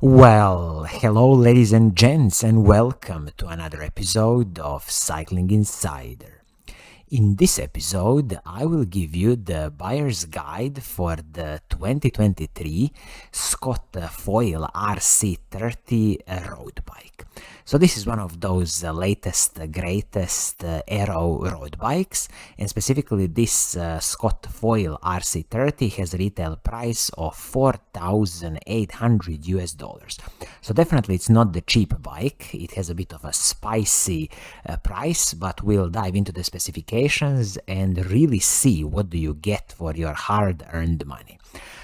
Well, hello, ladies and gents, and welcome to another episode of Cycling Insider. In this episode, I will give you the buyer's guide for the 2023 Scott Foil RC30 road bike. So this is one of those latest, greatest Aero road bikes, and specifically this Scott Foil RC30 has a retail price of $4,800. So definitely it's not the cheap bike. It has a bit of a spicy price, but we'll dive into the specifications and really see what do you get for your hard-earned money.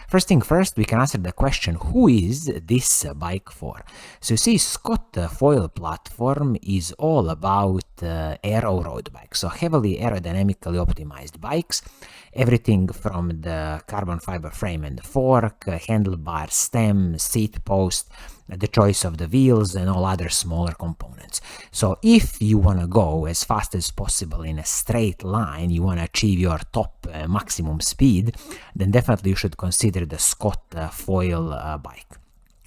First thing first, we can answer the question, who is this bike for? So you see, Scott Foil platform is all about aero road bikes, so heavily aerodynamically optimized bikes, everything from the carbon fiber frame and the fork, handlebar, stem, seat post, the choice of the wheels and all other smaller components. So if you want to go as fast as possible in a straight line, you want to achieve your top maximum speed, then definitely you should consider the Scott Foil bike.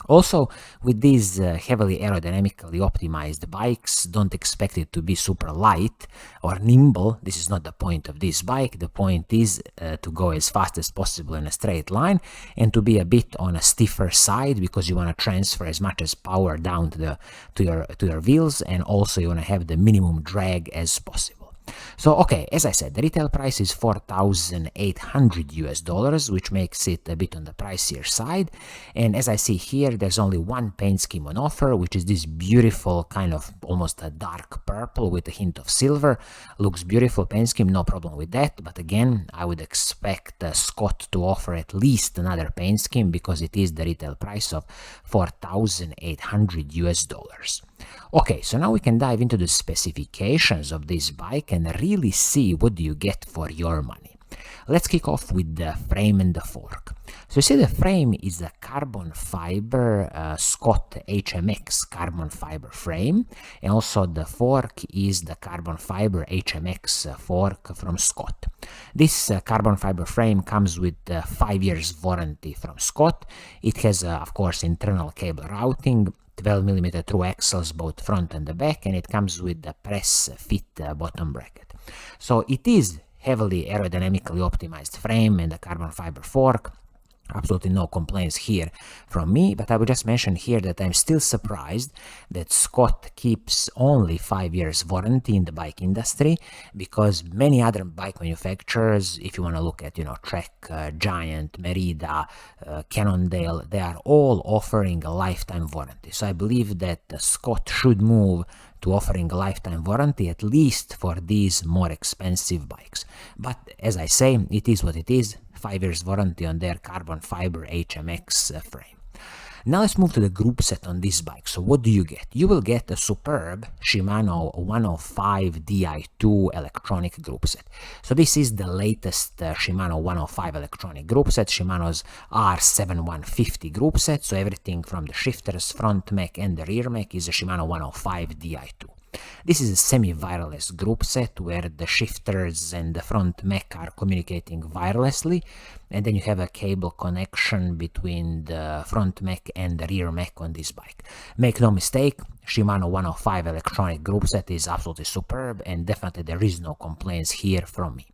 Also, with these heavily aerodynamically optimized bikes, don't expect it to be super light or nimble. This is not the point of this bike. The point is to go as fast as possible in a straight line and to be a bit on a stiffer side, because you want to transfer as much as power down to your wheels, and also you want to have the minimum drag as possible. So, okay, as I said, the retail price is $4,800, which makes it a bit on the pricier side. And as I see here, there's only one paint scheme on offer, which is this beautiful kind of almost a dark purple with a hint of silver. Looks beautiful paint scheme, no problem with that. But again, I would expect Scott to offer at least another paint scheme, because it is the retail price of $4,800. Okay, so now we can dive into the specifications of this bike and really see what do you get for your money. Let's kick off with the frame and the fork. So you see, the frame is a carbon fiber Scott HMX carbon fiber frame, and also the fork is the carbon fiber HMX fork from Scott. This carbon fiber frame comes with 5 years warranty from Scott. It has, of course, internal cable routing, 12mm through axles both front and the back, and it comes with the press fit bottom bracket. So it is heavily aerodynamically optimized frame and a carbon fiber fork. Absolutely no complaints here from me, but I would just mention here that I'm still surprised that Scott keeps only 5 years warranty in the bike industry, because many other bike manufacturers, if you want to look at, Trek, Giant, Merida, Cannondale, they are all offering a lifetime warranty. So I believe that Scott should move to offering a lifetime warranty, at least for these more expensive bikes. But as I say, it is what it is. 5 years warranty on their carbon fiber HMX frame. Now let's move to the group set on this bike. So what do you get? You will get a superb Shimano 105 Di2 electronic group set. So this is the latest Shimano 105 electronic group set, Shimano's R7150 group set. So everything from the shifters, front mech and the rear mech is a Shimano 105 Di2. This is a semi-wireless group set where the shifters and the front mech are communicating wirelessly, and then you have a cable connection between the front mech and the rear mech on this bike. Make no mistake, Shimano 105 electronic group set is absolutely superb, and definitely there is no complaints here from me.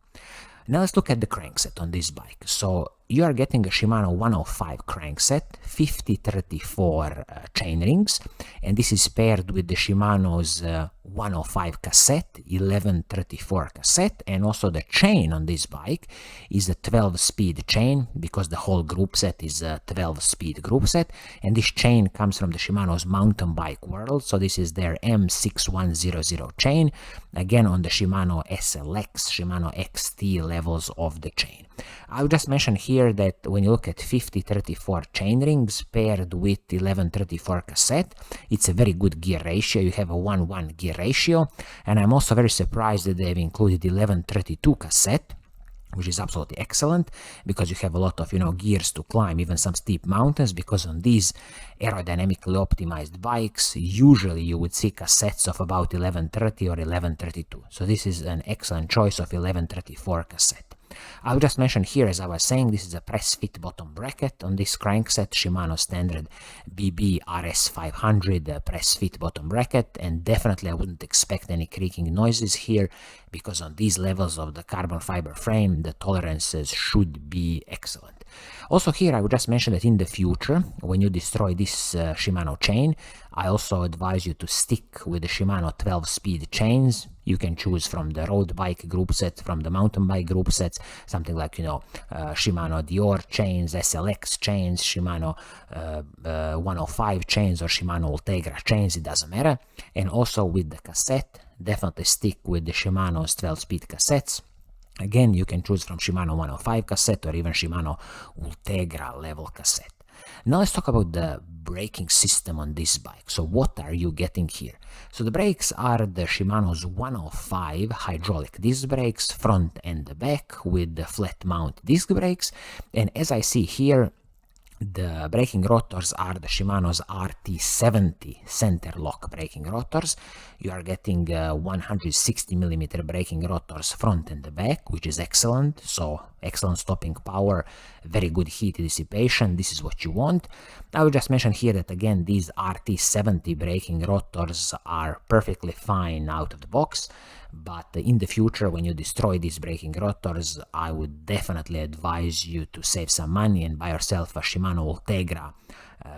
Now let's look at the crankset on this bike. So you are getting a Shimano 105 crankset, 50-34 chain rings, and this is paired with the Shimano's 105 cassette, 11-34 cassette, and also the chain on this bike is a 12-speed chain, because the whole group set is a 12-speed group set, and this chain comes from the Shimano's mountain bike world. So this is their M6100 chain, again on the Shimano SLX, Shimano XT levels of the chain. I'll just mention here that when you look at 50-34 chain rings paired with 11-34 cassette, it's a very good gear ratio. You have a 1-1 gear ratio, and I'm also very surprised that they've included 11-32 cassette, which is absolutely excellent, because you have a lot of gears to climb, even some steep mountains, because on these aerodynamically optimized bikes usually you would see cassettes of about 11-30 or 11-32. So this is an excellent choice of 11-34 cassette. I'll just mention here, as I was saying, this is a press fit bottom bracket on this crankset, Shimano standard BB RS 500 press fit bottom bracket, and definitely I wouldn't expect any creaking noises here, because on these levels of the carbon fiber frame the tolerances should be excellent. Also here I would just mention that in the future, when you destroy this Shimano chain, I also advise you to stick with the Shimano 12-speed chains. You can choose from the road bike group set, from the mountain bike group sets, something like, Shimano Dior chains, SLX chains, Shimano 105 chains, or Shimano Ultegra chains, it doesn't matter. And also with the cassette, definitely stick with the Shimano's 12-speed cassettes. Again, you can choose from Shimano 105 cassette or even Shimano Ultegra level cassette. Now let's talk about the braking system on this bike. So what are you getting here? So the brakes are the Shimano's 105 hydraulic disc brakes, front and back, with the flat mount disc brakes. And as I see here, the braking rotors are the Shimano's RT70 center lock braking rotors. You are getting 160mm braking rotors front and the back, which is excellent. So excellent stopping power, very good heat dissipation. This is what you want. I will just mention here that again, these RT70 braking rotors are perfectly fine out of the box. But in the future, when you destroy these braking rotors, I would definitely advise you to save some money and buy yourself a Shimano Ultegra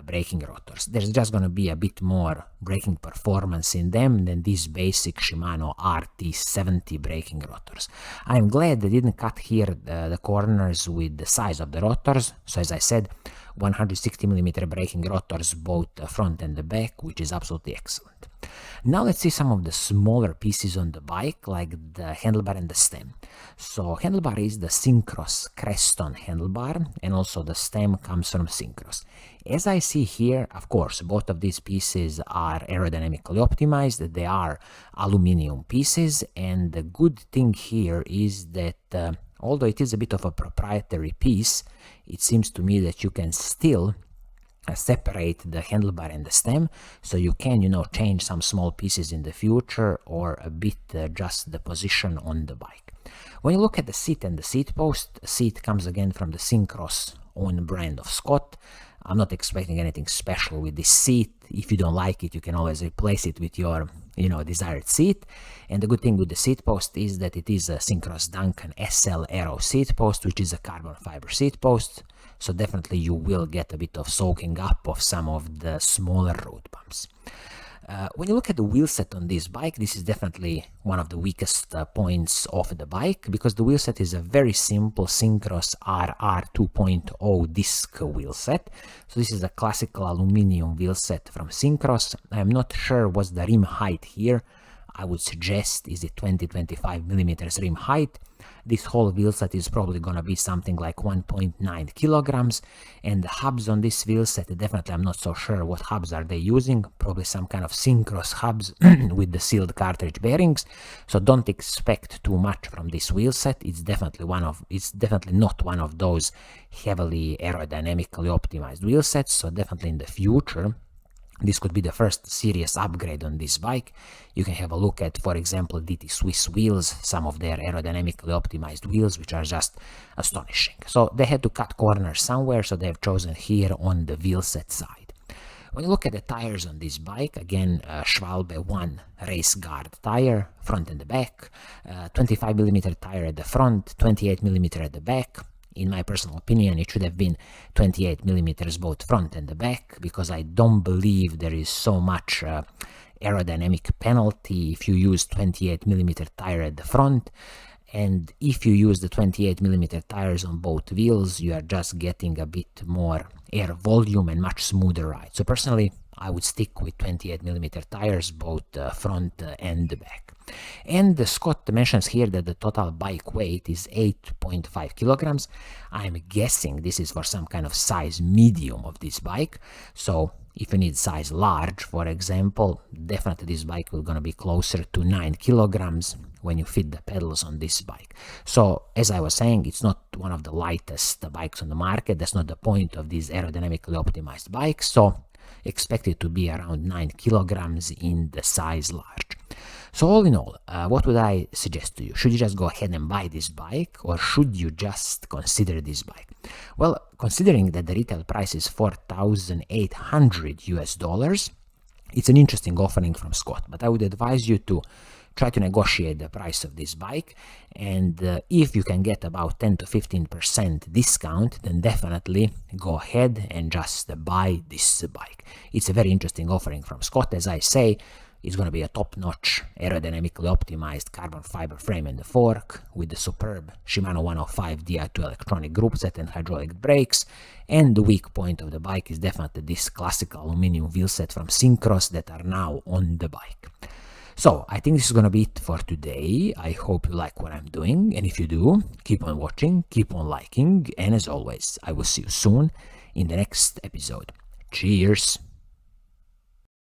braking rotors. There's just going to be a bit more braking performance in them than these basic Shimano RT70 braking rotors. I'm glad they didn't cut here the corners with the size of the rotors. So as I said, 160mm braking rotors both the front and the back, which is absolutely excellent. Now let's see some of the smaller pieces on the bike, like the handlebar and the stem. So handlebar is the Syncros Creston handlebar, and also the stem comes from Syncros. As I see here, of course, both of these pieces are aerodynamically optimized. They are aluminum pieces, and the good thing here is that although it is a bit of a proprietary piece, it seems to me that you can still separate the handlebar and the stem, so you can, change some small pieces in the future, or a bit adjust the position on the bike. When you look at the seat and the seat post, the seat comes again from the Syncros own brand of Scott. I'm not expecting anything special with this seat. If you don't like it, you can always replace it with your desired seat. And the good thing with the seat post is that it is a Syncros Duncan SL Aero seat post, which is a carbon fiber seat post. So definitely you will get a bit of soaking up of some of the smaller road bumps. When you look at the wheelset on this bike, this is definitely one of the weakest points of the bike, because the wheelset is a very simple Syncros RR 2.0 disc wheelset. So this is a classical aluminum wheelset from Syncros. I'm not sure what's the rim height here. I would suggest is it 20-25mm rim height. This whole wheelset is probably gonna be something like 1.9 kilograms, and the hubs on this wheelset, definitely I'm not so sure what hubs are they using. Probably some kind of Syncros hubs with the sealed cartridge bearings. So don't expect too much from this wheelset. It's definitely not one of those heavily aerodynamically optimized wheelsets. So definitely in the future, this could be the first serious upgrade on this bike. You can have a look at, for example, DT Swiss wheels, some of their aerodynamically optimized wheels, which are just astonishing. So they had to cut corners somewhere, so they have chosen here on the wheelset side. When you look at the tires on this bike, again, Schwalbe 1 race guard tire, front and the back, 25mm tire at the front, 28mm at the back. In my personal opinion, it should have been 28mm both front and the back, because I don't believe there is so much aerodynamic penalty if you use 28mm tire at the front. And if you use the 28mm tires on both wheels, you are just getting a bit more air volume and much smoother ride. So personally, I would stick with 28mm tires, both front and the back. And Scott mentions here that the total bike weight is 8.5 kilograms. I'm guessing this is for some kind of size medium of this bike. So if you need size large, for example, definitely this bike will gonna be closer to 9 kilograms when you fit the pedals on this bike. So as I was saying, it's not one of the lightest bikes on the market. That's not the point of these aerodynamically optimized bikes. So expect it to be around 9 kilograms in the size large. So all in all, what would I suggest to you? Should you just go ahead and buy this bike, or should you just consider this bike? Well, considering that the retail price is $4,800, it's an interesting offering from Scott, but I would advise you to try to negotiate the price of this bike, and if you can get about 10 to 15% discount, then definitely go ahead and just buy this bike. It's a very interesting offering from Scott. As I say, it's going to be a top-notch, aerodynamically optimized carbon fiber frame and fork with the superb Shimano 105 Di2 electronic group set and hydraulic brakes, and the weak point of the bike is definitely this classical aluminum wheel set from Syncros that are now on the bike. So, I think this is going to be it for today. I hope you like what I'm doing, and if you do, keep on watching, keep on liking, and as always, I will see you soon in the next episode. Cheers!